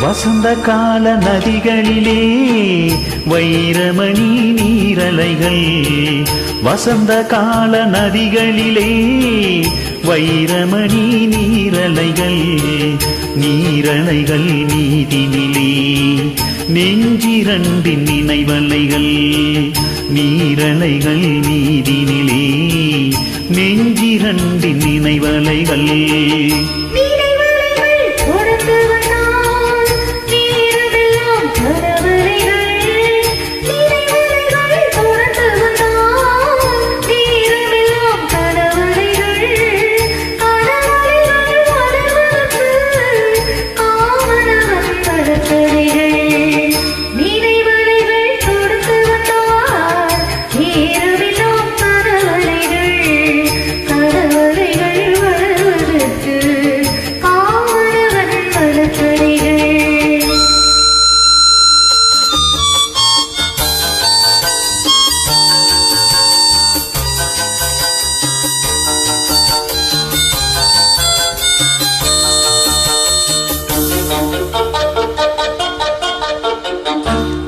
வசந்த கால நதிகளிலே வைரமணி நீரலைகள், வசந்த கால நதிகளிலே வைரமணி நீரலைகள், நீரலைகள் நீதினிலே நெஞ்சிரண்டின் நினைவலைகள், நீரலைகள் நீதினிலே நெஞ்சிரண்டின் நினைவலைகள்.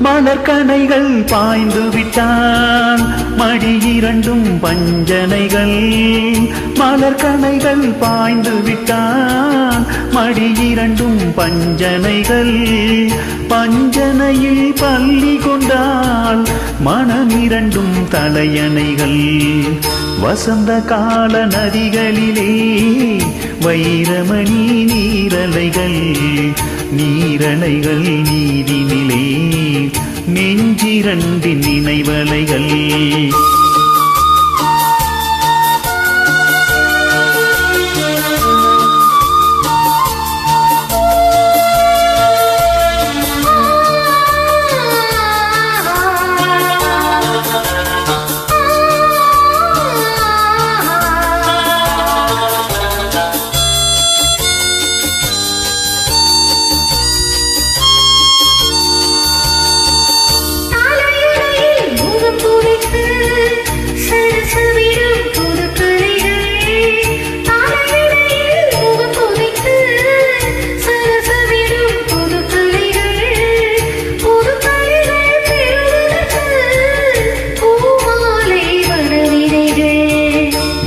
மலர்கணைகள் பாய்ந்து விட்டான் மடி இரண்டும் பஞ்சனைகள், மலர்கணைகள் பாய்ந்து விட்டான் மடி இரண்டும் பஞ்சனைகள், பஞ்சனையில் பள்ளி கொண்டால் மனமிரண்டும் தலையணைகள். வசந்த கால நதிகளிலே வைரமணி நீரலைகள், நீரலைகள் நீதினிலே நெஞ்சிரண்டின் நினைவலைகள்.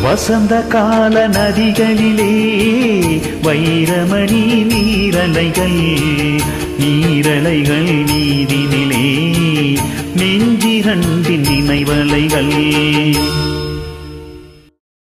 வசந்த கால நதிகளிலே வைரமணி நீரலைகள், நீரலைகள் நீதினிலே நெஞ்சிரண்டின் நினைவலைகள்.